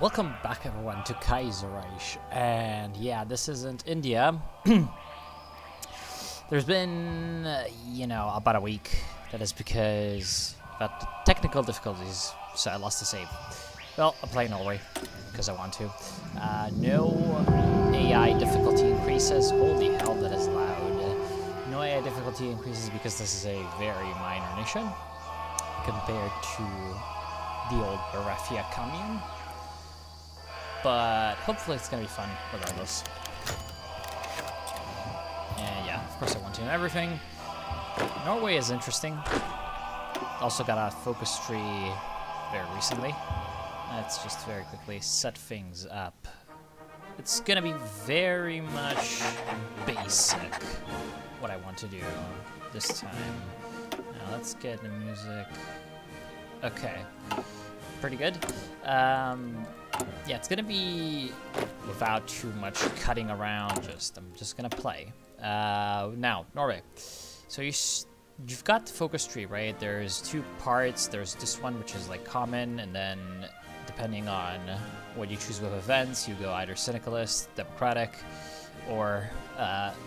Welcome back everyone to Kaiserreich, and yeah, this isn't India. There's been, about a week. That is because of technical difficulties, so I lost the save. Well, I'm playing Norway, because I want to. No AI difficulty increases. Holy hell, that is loud. No AI difficulty increases because this is a very minor nation, compared to the old Barafia commune. But hopefully it's gonna be fun regardless. And yeah, of course I want to know everything. Norway is interesting. Also got a focus tree very recently. Let's just very quickly set things up. It's gonna be very much basic what I want to do this time. Now let's get the music. Okay. Pretty good. Yeah, it's gonna be without too much cutting around. I'm just gonna play. Now, Norway. So you've got the focus tree, right? There's two parts. There's this one, which is like common, and then depending on what you choose with events, you go either syndicalist, democratic, or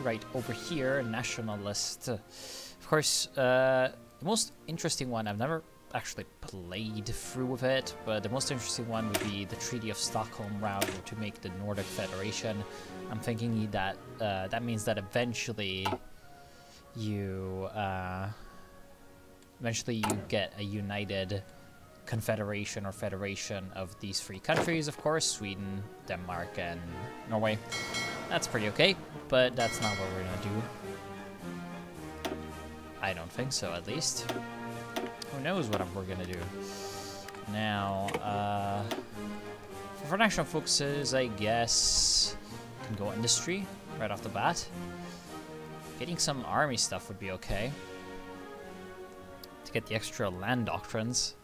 right over here, nationalist. Of course, the most interesting one I've never actually played through with it, but the most interesting one would be the Treaty of Stockholm route to make the Nordic Federation. I'm thinking that that means that eventually you get a united confederation or federation of these three countries, of course, Sweden, Denmark, and Norway. That's pretty okay, but that's not what we're gonna do. I don't think so, at least. Who knows what we're gonna do. Now, for national focuses, I guess can go industry right off the bat. Getting some army stuff would be okay. To get the extra land doctrines.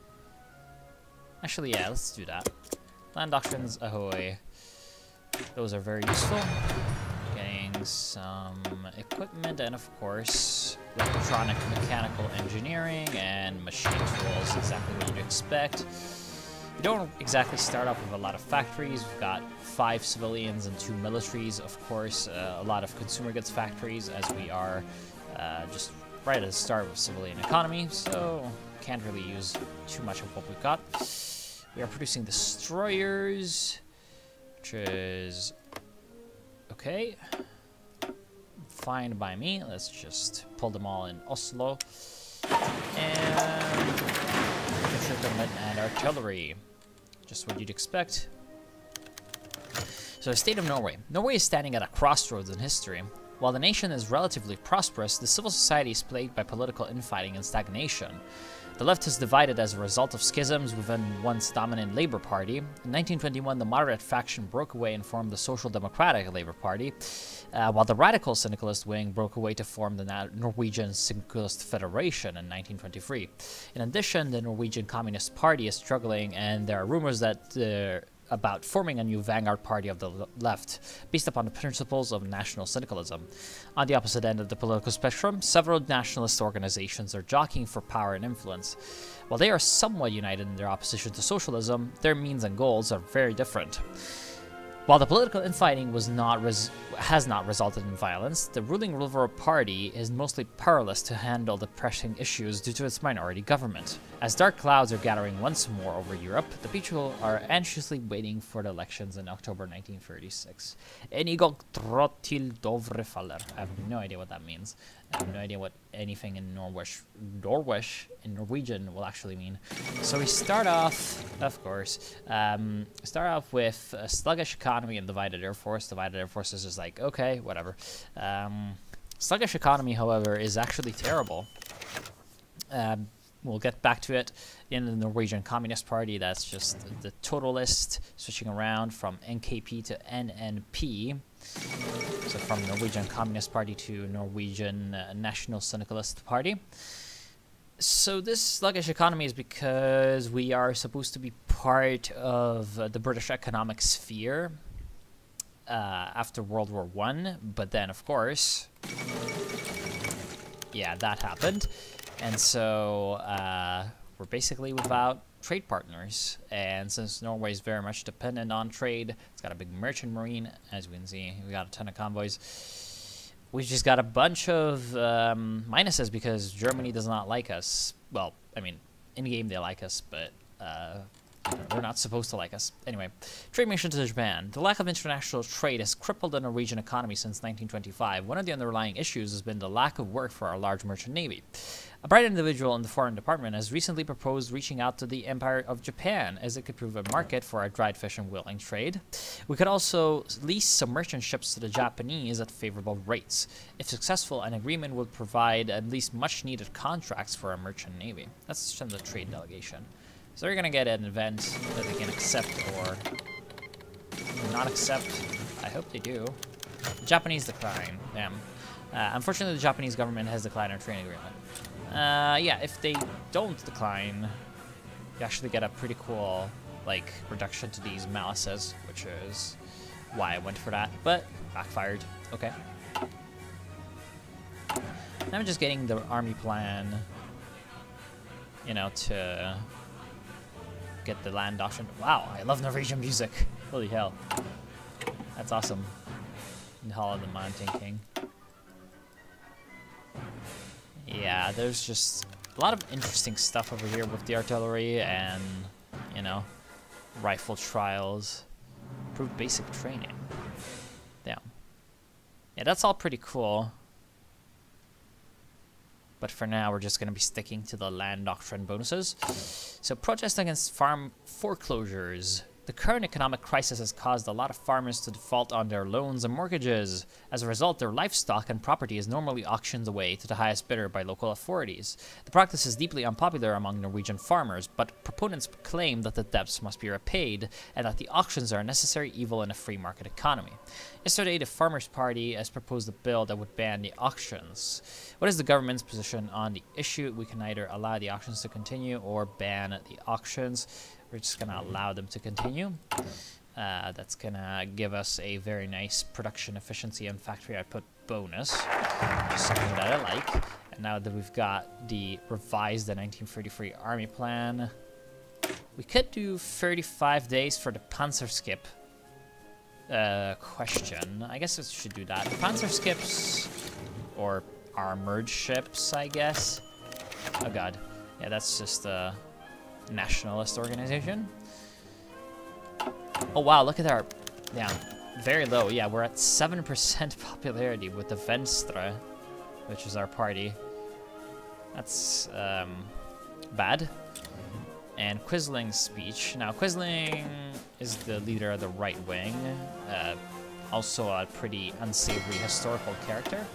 Actually, yeah, let's do that. Land doctrines, ahoy. Those are very useful. Getting some equipment and, of course, electronic mechanical engineering and machine tools, exactly what you'd expect. We don't exactly start off with a lot of factories. We've got 5 civilians and 2 militaries, of course, a lot of consumer goods factories, as we are just right at the start of civilian economy, so can't really use too much of what we've got. We are producing destroyers, which is okay. Fine by me. Let's just pull them all in Oslo. And infantry and artillery. Just what you'd expect. So the state of Norway. Norway is standing at a crossroads in history. While the nation is relatively prosperous, the civil society is plagued by political infighting and stagnation. The left is divided as a result of schisms within once dominant Labour Party. In 1921, the moderate faction broke away and formed the Social Democratic Labour Party, while the radical syndicalist wing broke away to form the Norwegian Syndicalist Federation in 1923. In addition, the Norwegian Communist Party is struggling, and there are rumors that about forming a new vanguard party of the left, based upon the principles of national syndicalism. On the opposite end of the political spectrum, several nationalist organizations are jockeying for power and influence. While they are somewhat united in their opposition to socialism, their means and goals are very different. While the political infighting has not resulted in violence, the ruling Liberal Party is mostly powerless to handle the pressing issues due to its minority government. As dark clouds are gathering once more over Europe, the people are anxiously waiting for the elections in October 1936. Enigog trot til Dovre faller. I have no idea what that means. I have no idea what anything in Norwegian will actually mean. So we start off, of course, with a sluggish economy and divided air force. Divided air force is just like, okay, whatever. Sluggish economy, however, is actually terrible. We'll get back to it. In the Norwegian Communist Party, that's just the totalist, switching around from NKP to NNP. So from Norwegian Communist Party to Norwegian National Syndicalist Party. So this sluggish economy is because we are supposed to be part of the British economic sphere after World War I, but then, of course, yeah, that happened. And so we're basically without trade partners. And since Norway is very much dependent on trade, it's got a big merchant marine, as we can see. We got a ton of convoys. We just got a bunch of minuses because Germany does not like us. Well, I mean, in game they like us, but they're not supposed to like us. Anyway, trade mission to Japan. The lack of international trade has crippled the Norwegian economy since 1925. One of the underlying issues has been the lack of work for our large merchant navy. A bright individual in the foreign department has recently proposed reaching out to the Empire of Japan, as it could prove a market for our dried fish and whaling trade. We could also lease some merchant ships to the Japanese at favorable rates. If successful, an agreement would provide at least much-needed contracts for our merchant navy. That's from the trade delegation. So they're going to get an event that they can accept or not accept. I hope they do. The Japanese decline. Damn. Unfortunately, the Japanese government has declined our trade agreement. Yeah, if they don't decline, you actually get a pretty cool, like, reduction to these malices, which is why I went for that, but backfired. Okay. Now I'm just getting the army plan, you know, to get the land option. Wow, I love Norwegian music. Holy hell. That's awesome. In Hall of the Mountain King. Yeah, there's just a lot of interesting stuff over here with the artillery and, you know, rifle trials. Improved basic training. Damn. Yeah, that's all pretty cool. But for now, we're just going to be sticking to the land doctrine bonuses. So, protest against farm foreclosures. The current economic crisis has caused a lot of farmers to default on their loans and mortgages. As a result, their livestock and property is normally auctioned away to the highest bidder by local authorities. The practice is deeply unpopular among Norwegian farmers, but proponents claim that the debts must be repaid and that the auctions are a necessary evil in a free market economy. Yesterday, the Farmers' Party has proposed a bill that would ban the auctions. What is the government's position on the issue? We can either allow the auctions to continue or ban the auctions. We're just going to allow them to continue. That's going to give us a very nice production efficiency and factory output bonus. Just something that I like. And now that we've got the revised 1933 army plan, we could do 35 days for the Panzerskip question. I guess it should do that. Panzerskips, or armored ships, I guess. Oh god. Yeah, that's just a nationalist organization. Oh wow, look at our, yeah, very low. Yeah, we're at 7% popularity with the Venstre, which is our party. That's bad. And Quisling's speech. Now, Quisling is the leader of the right wing, also a pretty unsavory historical character.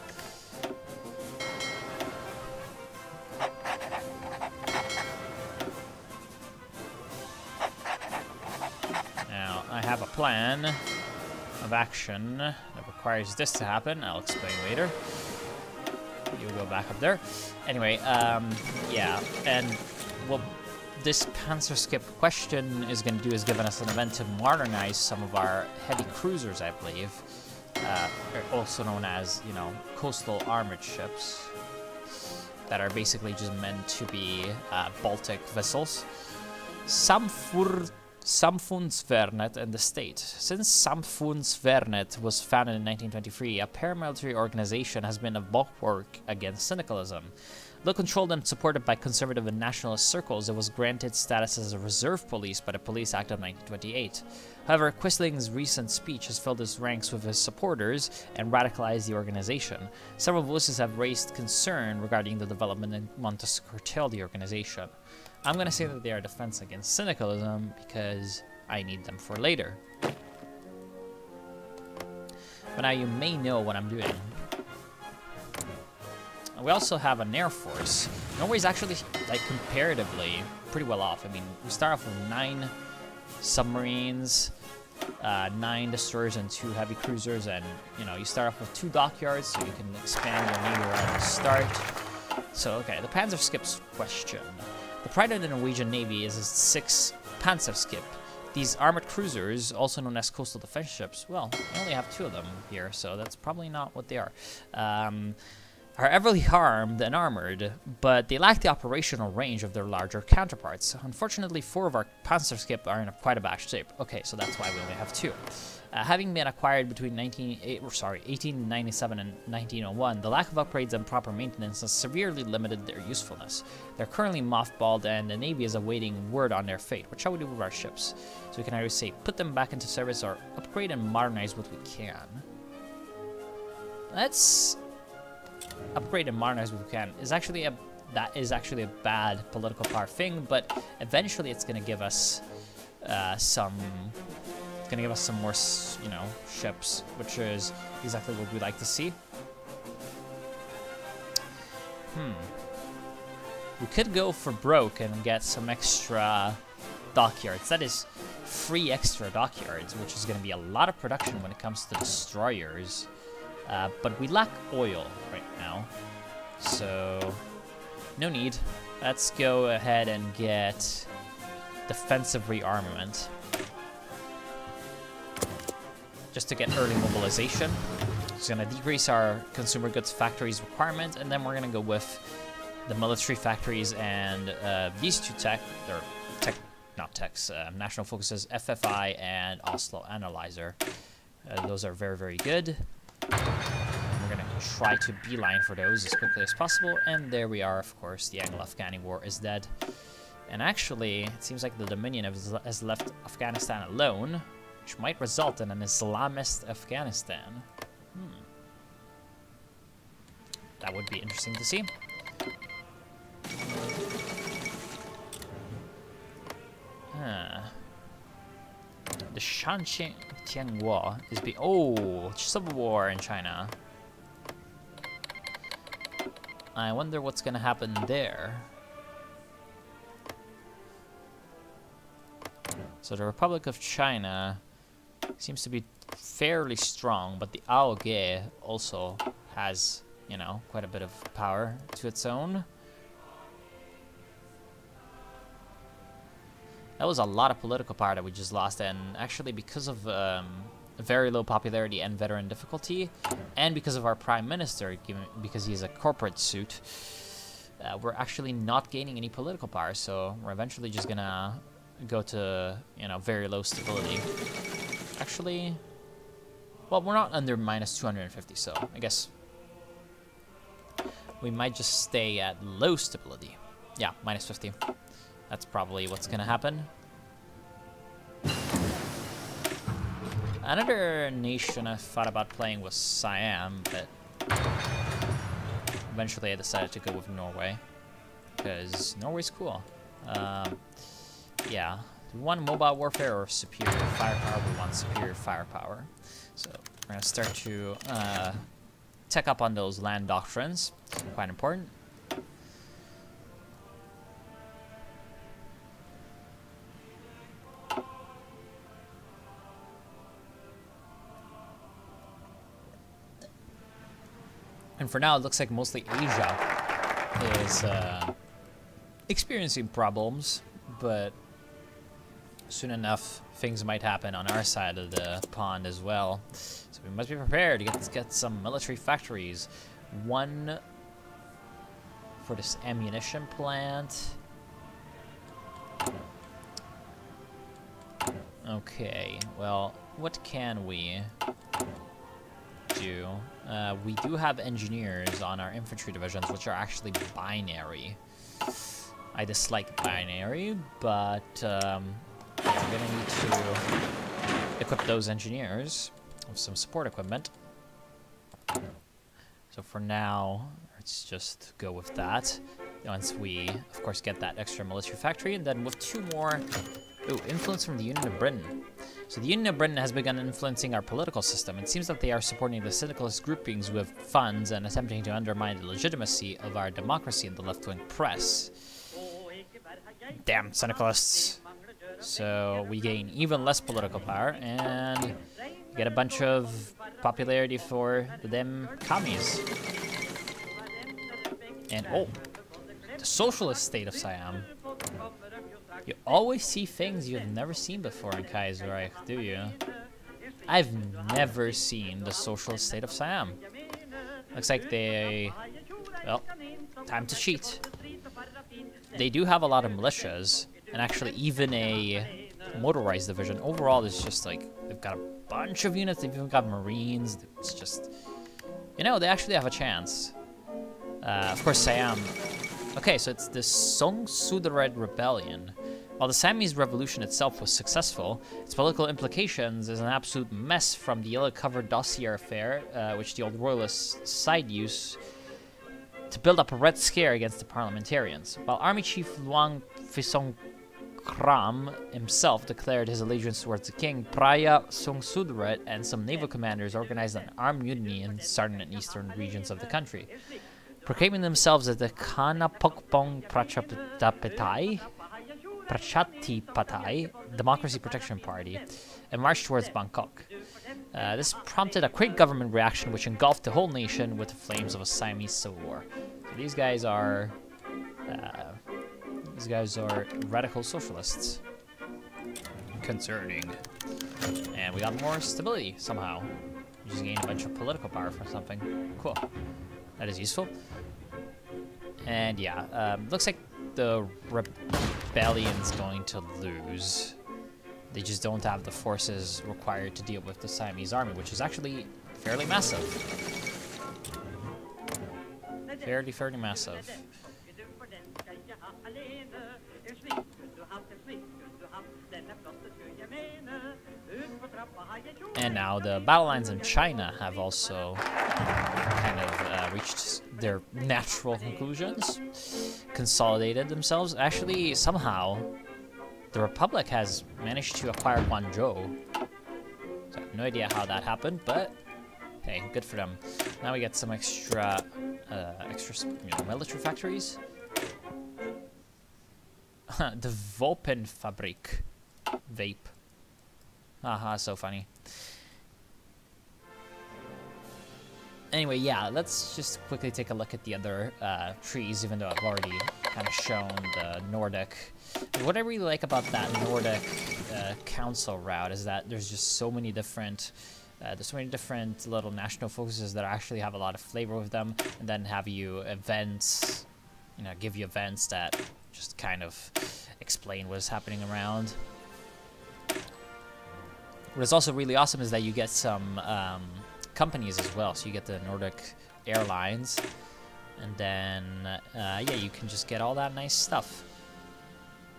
Now, I have a plan of action that requires this to happen. I'll explain later. You go back up there. Anyway, yeah, and well, this Panzerskip question is going to do is given us an event to modernize some of our heavy cruisers, I believe, also known as, you know, coastal armored ships that are basically just meant to be Baltic vessels. Samfundsvernet and the state. Since Samfundsvernet was founded in 1923, a paramilitary organization has been a bulwark against syndicalism. Though controlled and supported by conservative and nationalist circles, it was granted status as a reserve police by the Police Act of 1928. However, Quisling's recent speech has filled his ranks with his supporters and radicalized the organization. Several voices have raised concern regarding the development and want to curtail the organization. I'm going to say that they are a defense against syndicalism because I need them for later. But now you may know what I'm doing. We also have an air force. Norway's actually, like, comparatively pretty well off. I mean, we start off with 9 submarines, 9 destroyers and 2 heavy cruisers, and, you know, you start off with 2 dockyards, so you can expand your navy right at the start. So, okay, the Panzerskip's question. The pride of the Norwegian Navy is its 6 Panzerskip. These armored cruisers, also known as coastal defense ships, well, we only have 2 of them here, so that's probably not what they are. are heavily armed and armored, but they lack the operational range of their larger counterparts. Unfortunately, 4 of our Panzerskip are in quite a bad shape. Okay, so that's why we only have 2. Having been acquired between 1897 and 1901, the lack of upgrades and proper maintenance has severely limited their usefulness. They're currently mothballed, and the Navy is awaiting word on their fate. What shall we do with our ships? So we can either say put them back into service or upgrade and modernize what we can. Let's upgrade and modernize what we can. That is actually a bad political power thing, but eventually it's going to give us some more, you know, ships, which is exactly what we like to see. We could go for broke and get some extra dockyards. That is 3 extra dockyards, which is going to be a lot of production when it comes to destroyers. But we lack oil right now, so no need. Let's go ahead and get defensive rearmament, just to get early mobilization. It's going to decrease our consumer goods factories requirement, and then we're going to go with the military factories and these 2 national focuses, FFI and Oslo Analyzer. Those are very, very good. We're going to try to beeline for those as quickly as possible, and there we are. Of course, the Anglo-Afghani war is dead. And actually, it seems like the Dominion has left Afghanistan alone, which might result in an Islamist Afghanistan. That would be interesting to see. The Shanxi War is Civil War in China. I wonder what's gonna happen there. So the Republic of China seems to be fairly strong, but the AOG also has, you know, quite a bit of power to its own. That was a lot of political power that we just lost, and actually because of very low popularity and veteran difficulty, and because of our Prime Minister, because he's a corporate suit, we're actually not gaining any political power, so we're eventually just gonna go to, you know, very low stability. Actually, well, we're not under minus 250, so I guess we might just stay at low stability. Yeah, minus 50. That's probably what's gonna happen. Another nation I thought about playing was Siam, but eventually I decided to go with Norway, because Norway's cool. Yeah, we want mobile warfare or superior firepower? We want superior firepower. So we're gonna start to tech up on those land doctrines. Quite important. And for now, it looks like mostly Asia is experiencing problems, but soon enough, things might happen on our side of the pond as well. So we must be prepared to get some military factories. One for this ammunition plant. Okay, well, what can we do? We do have engineers on our infantry divisions, which are actually binary. I dislike binary, but yeah, we're gonna need to equip those engineers with some support equipment. So for now, let's just go with that. Once we, of course, get that extra military factory, and then with 2 more. Ooh, influence from the Union of Britain. So the Union of Britain has begun influencing our political system. It seems that they are supporting the syndicalist groupings with funds and attempting to undermine the legitimacy of our democracy in the left-wing press. Damn syndicalists. So we gain even less political power and get a bunch of popularity for the damn commies. And oh, the socialist state of Siam. You always see things you've never seen before in Kaiserreich, do you? I've never seen the socialist state of Siam. Looks like they Well, time to cheat. They do have a lot of militias, and actually even a motorized division. Overall, it's just like, they've got a bunch of units, they've even got marines. It's just, you know, they actually have a chance. Of course, Siam. Okay, so it's the Song-Sudared Rebellion. While the Siamese Revolution itself was successful, its political implications is an absolute mess, from the yellow-covered dossier affair, which the old royalist side used to build up a red scare against the parliamentarians. While Army Chief Luang Phisong Kram himself declared his allegiance towards the king, Praya Song-Sudaret and some naval commanders organized an armed mutiny in southern and eastern regions of the country, proclaiming themselves as the Kanapokpong Prachatipatai Democracy Protection Party, and marched towards Bangkok. This prompted a quick government reaction which engulfed the whole nation with the flames of a Siamese Civil War. So these guys are radical socialists. Concerning. And we got more stability somehow. We just gained a bunch of political power from something. Cool. That is useful. And yeah, looks like the rebellion's going to lose. They just don't have the forces required to deal with the Siamese army, which is actually fairly massive. Fairly massive. And now the battle lines in China have also kind of reached their natural conclusions, consolidated themselves. Actually, somehow, the Republic has managed to acquire Guangzhou. So I have no idea how that happened, but hey, good for them. Now we get some extra military factories. The Vapenfabrik. Vape. Haha, so funny. Anyway, yeah, let's just quickly take a look at the other trees, even though I've already kind of shown the Nordic. What I really like about that Nordic council route is that there's just so many different little national focuses that actually have a lot of flavor with them, and then have you events, give you events that just kind of explain what is happening around. What is also really awesome is that you get some companies as well. So you get the Nordic Airlines, and then yeah, you can just get all that nice stuff.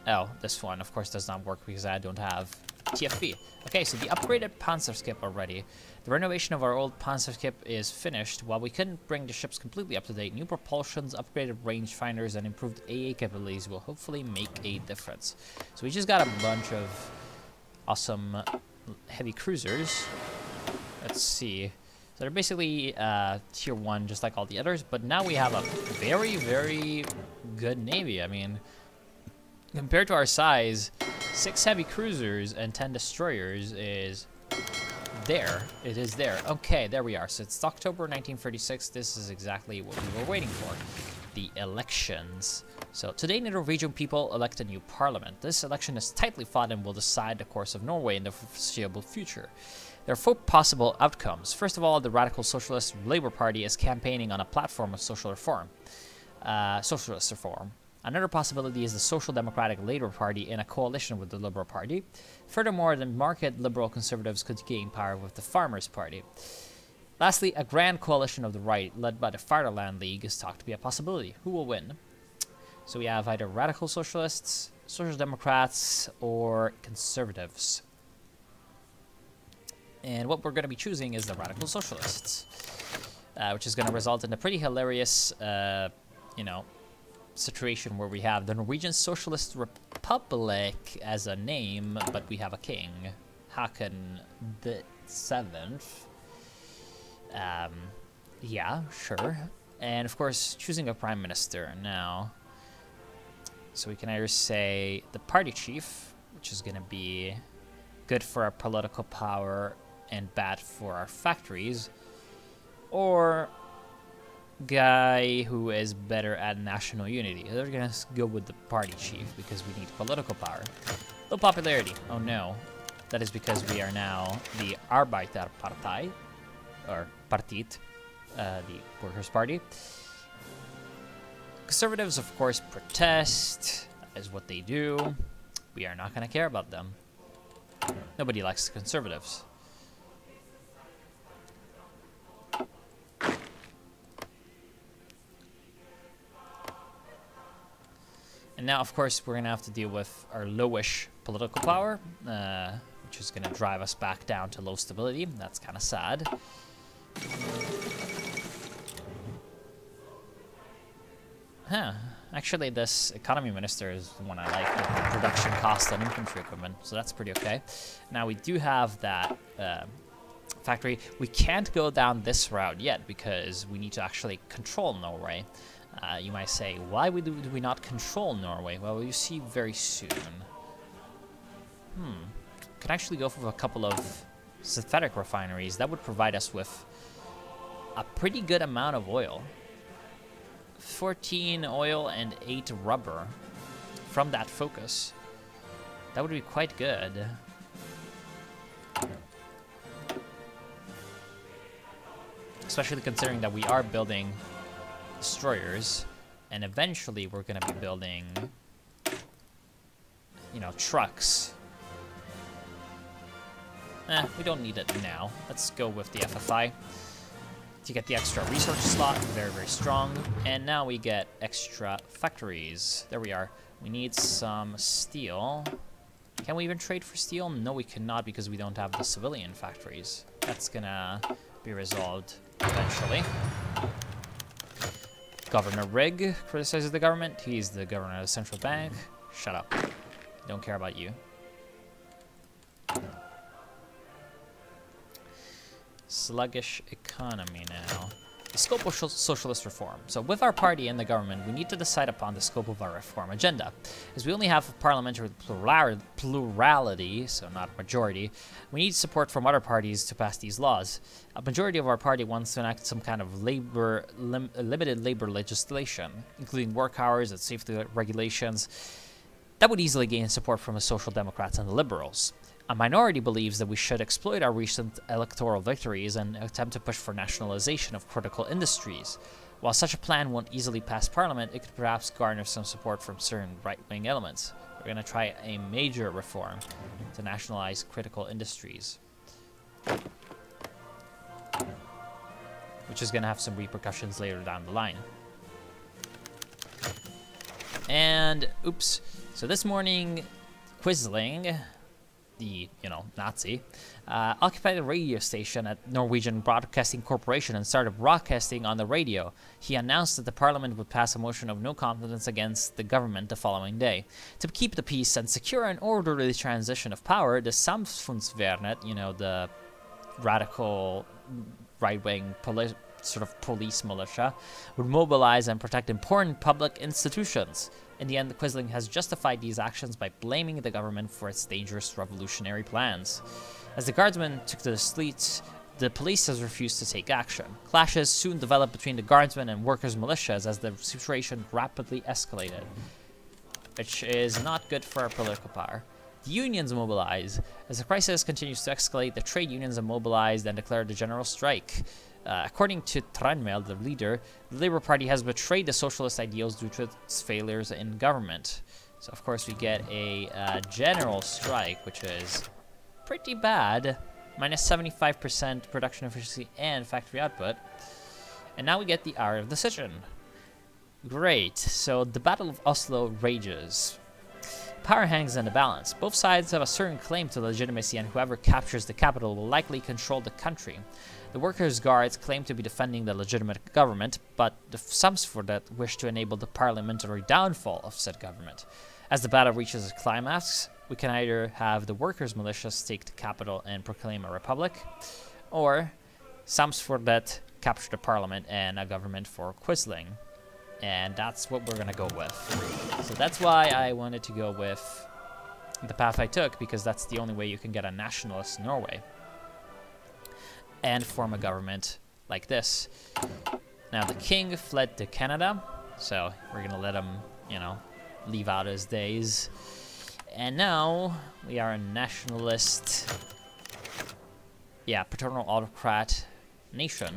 Oh, this one of course does not work because I don't have TFB. Okay, so the upgraded Panzerskip are ready. The renovation of our old Panzerskip is finished. While we couldn't bring the ships completely up to date, new propulsions, upgraded rangefinders, and improved AA capabilities will hopefully make a difference. So we just got a bunch of awesome heavy cruisers. Let's see. So they're basically tier 1, just like all the others, but now we have a very good navy. I mean, compared to our size, 6 heavy cruisers and 10 destroyers is there. It is there. Okay, there we are. So it's October 1936. This is exactly what we were waiting for. The elections. So today, the Norwegian people elect a new parliament. This election is tightly fought and will decide the course of Norway in the foreseeable future. There are 4 possible outcomes. First of all, the Radical Socialist Labour Party is campaigning on a platform of socialist reform. Another possibility is the Social Democratic Labour Party in a coalition with the Liberal Party. Furthermore, the market liberal conservatives could gain power with the Farmers' Party. Lastly, a grand coalition of the right, led by the Fatherland League, is thought to be a possibility. Who will win? So we have either radical socialists, social democrats, or conservatives. And what we're going to be choosing is the radical socialists, which is going to result in a pretty hilarious, situation where we have the Norwegian Socialist Republic as a name, but we have a king, Haakon the 7th. Yeah, sure. And of course, choosing a prime minister now. So we can either say the party chief, which is going to be good for our political power and bad for our factories, or guy who is better at national unity. They're going to go with the party chief because we need political power. Low popularity. Oh no. That is because we are now the Arbeiterpartei, or Partit, the Workers' Party. Conservatives, of course, protest. That is what they do. We are not going to care about them. Nobody likes the conservatives. And now, of course, we're going to have to deal with our lowish political power, which is going to drive us back down to low stability. That's kind of sad. Huh. Actually, this economy minister is the one I like, production cost and infantry equipment, so that's pretty okay. Now, we do have that factory. We can't go down this route yet because we need to actually control Norway. You might say, why do we not control Norway? Well, you see very soon. Could actually go for a couple of synthetic refineries. That would provide us with a pretty good amount of oil. 14 oil and 8 rubber from that focus. That would be quite good. Especially considering that we are building destroyers, and eventually we're going to be building, you know, trucks. We don't need it now. Let's go with the FFI to get the extra research slot. Very, very strong. And now we get extra factories. There we are. We need some steel. Can we even trade for steel? No, we cannot because we don't have the civilian factories. That's gonna be resolved eventually. Governor Rigg criticizes the government. He's the governor of the central bank. Shut up. Don't care about you. Sluggish economy now. The scope of socialist reform. So with our party in the government, we need to decide upon the scope of our reform agenda. As we only have parliamentary plurality, so not majority, we need support from other parties to pass these laws. A majority of our party wants to enact some kind of limited labor legislation, including work hours and safety regulations. That would easily gain support from the Social Democrats and the Liberals. A minority believes that we should exploit our recent electoral victories and attempt to push for nationalization of critical industries. While such a plan won't easily pass Parliament, it could perhaps garner some support from certain right-wing elements. We're going to try a major reform to nationalize critical industries, which is going to have some repercussions later down the line. And, oops. So this morning, Quisling, the, Nazi, occupied a radio station at Norwegian Broadcasting Corporation and started broadcasting on the radio. He announced that the parliament would pass a motion of no confidence against the government the following day. To keep the peace and secure an orderly transition of power, the Samfunnsvernet, the radical right-wing sort of police militia, would mobilize and protect important public institutions. In the end, Quisling has justified these actions by blaming the government for its dangerous revolutionary plans. As the guardsmen took to the streets, the police has refused to take action. Clashes soon developed between the guardsmen and workers' militias as the situation rapidly escalated, which is not good for our political power. The unions mobilize. As the crisis continues to escalate, the trade unions are mobilized and declared a general strike. According to Tranmæl, the leader, the Labour Party has betrayed the socialist ideals due to its failures in government. So, of course, we get a general strike, which is pretty bad. Minus 75% production efficiency and factory output. And now we get the hour of decision. Great. So, the Battle of Oslo rages. Power hangs in the balance. Both sides have a certain claim to legitimacy, and whoever captures the capital will likely control the country. The workers' guards claim to be defending the legitimate government, but the Samfunnsvernet wish to enable the parliamentary downfall of said government. As the battle reaches its climax, we can either have the workers' militia take the capital and proclaim a republic, or Samfunnsvernet capture the parliament and a government for Quisling. And that's what we're going to go with. So that's why I wanted to go with the path I took, because that's the only way you can get a nationalist Norway and form a government like this. Now, the king fled to Canada, so we're going to let him, leave out his days. And now we are a nationalist, paternal autocrat nation.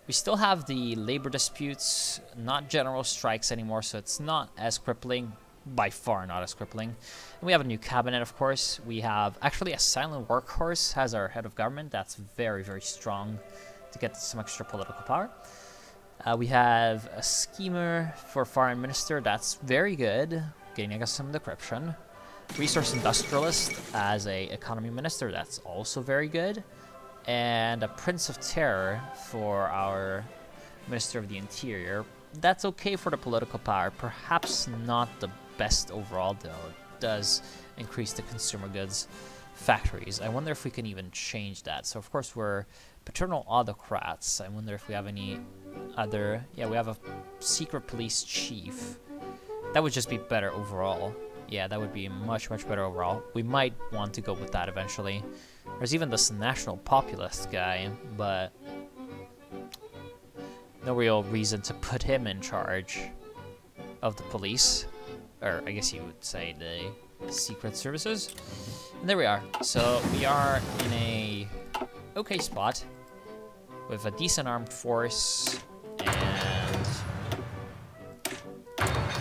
We still have the labor disputes, not general strikes anymore, so it's not as crippling. By far not as crippling. And we have a new cabinet, of course. We have actually a silent workhorse as our head of government. That's very, very strong to get some extra political power. We have a schemer for foreign minister. That's very good, getting us some decryption. Resource industrialist as a economy minister. That's also very good. And a prince of terror for our minister of the interior. That's okay for the political power. Perhaps not the best overall, though. It does increase the consumer goods factories. I wonder if we can even change that. So, of course, we're paternal autocrats. I wonder if we have any other... Yeah, we have a secret police chief. That would just be better overall. Yeah, that would be much, much better overall. We might want to go with that eventually. There's even this national populist guy, but... no real reason to put him in charge of the police. Or I guess you would say the secret services. And there we are. So we are in a okay spot with a decent armed force and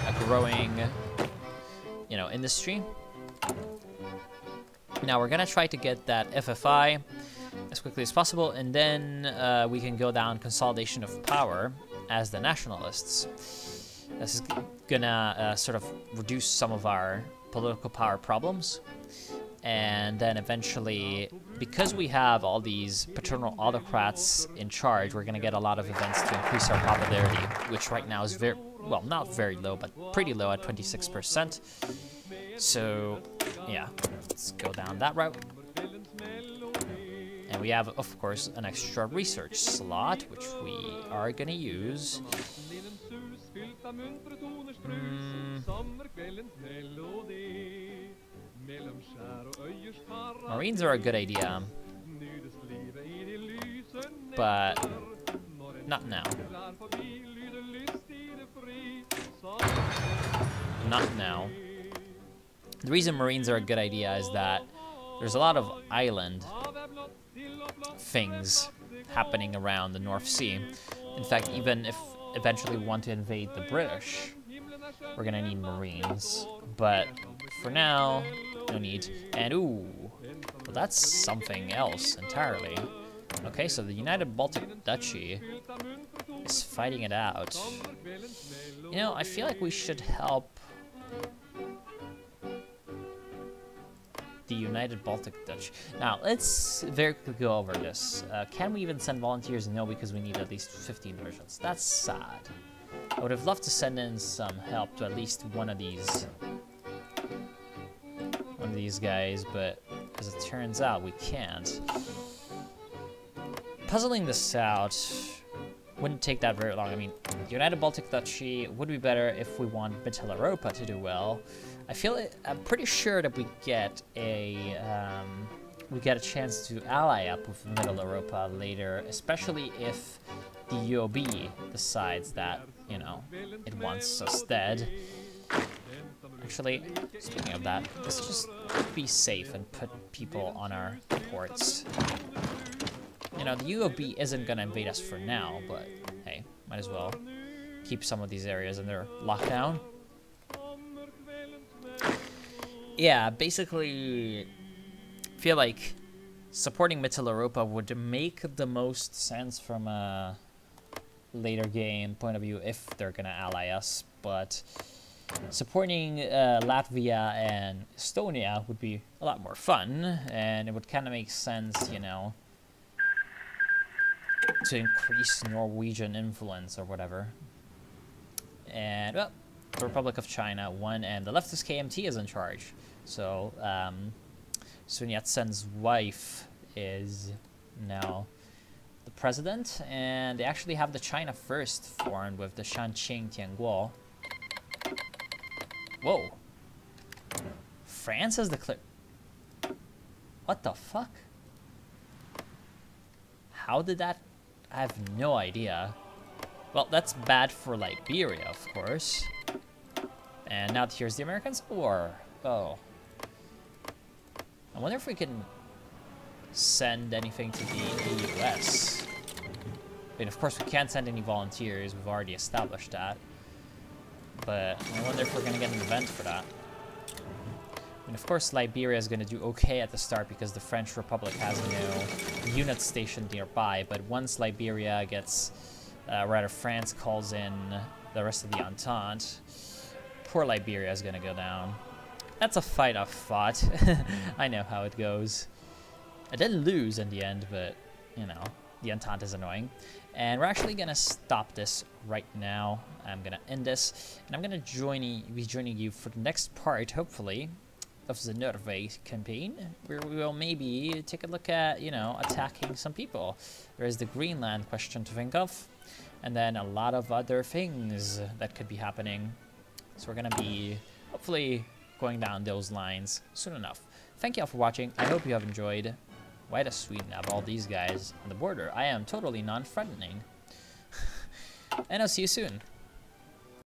a growing, you know, industry. Now we're gonna try to get that FFI as quickly as possible, and then we can go down consolidation of power as the nationalists. This is gonna sort of reduce some of our political power problems, and then eventually, because we have all these paternal autocrats in charge, we're gonna get a lot of events to increase our popularity, which right now is very, well, not very low, but pretty low at 26%. So, yeah, let's go down that route. And we have, of course, an extra research slot, which we are going to use. Marines are a good idea, but not now. Not now. The reason Marines are a good idea is that there's a lot of island things happening around the North Sea. In fact, even if eventually we want to invade the British, we're gonna need Marines. But for now, no need. And ooh, well, that's something else entirely. Okay, so the United Baltic Duchy is fighting it out. You know, I feel like we should help the United Baltic Dutch. Now, let's very quickly go over this. Can we even send volunteers? No, because we need at least 15 versions. That's sad. I would have loved to send in some help to at least one of these guys, but as it turns out, we can't. Puzzling this out wouldn't take that very long. I mean, United Baltic Duchy would be better if we want Mitteleuropa to do well. I'm pretty sure that we get a chance to ally up with Mitteleuropa later, especially if the UOB decides that, you know, it wants us dead. Actually, speaking of that, let's just be safe and put people on our ports. You know, the UOB isn't gonna invade us for now, but hey, might as well keep some of these areas under lockdown. Yeah, basically, I feel like supporting Mitteleuropa would make the most sense from a later game point of view if they're gonna ally us, but supporting Latvia and Estonia would be a lot more fun, and it would kind of make sense, you know, to increase Norwegian influence or whatever. And, well, the Republic of China won, and the leftist KMT is in charge. So, Sun Yat-sen's wife is now the president, and they actually have the China First formed with the Shanqing Tianguo. Whoa. France has declared... What the fuck? How did that... I have no idea. Well, that's bad for Liberia, of course. And now here's the Americans, or... Oh. I wonder if we can send anything to the US. I mean, of course, we can't send any volunteers. We've already established that. But I wonder if we're going to get an event for that. I mean, of course, Liberia is going to do okay at the start because the French Republic has no units stationed nearby. But once Liberia gets, rather France calls in the rest of the Entente, poor Liberia is going to go down. That's a fight I've fought. I know how it goes. I didn't lose in the end, but, you know, the Entente is annoying. And we're actually going to stop this right now. I'm going to end this. And I'm going to be joining you for the next part, hopefully, of the Norway campaign, where we will maybe take a look at, you know, attacking some people. There is the Greenland question to think of, and then a lot of other things that could be happening. So we're going to be, hopefully, going down those lines soon enough. Thank you all for watching. I hope you have enjoyed. Why does Sweden have all these guys on the border? I am totally non-threatening. And I'll see you soon.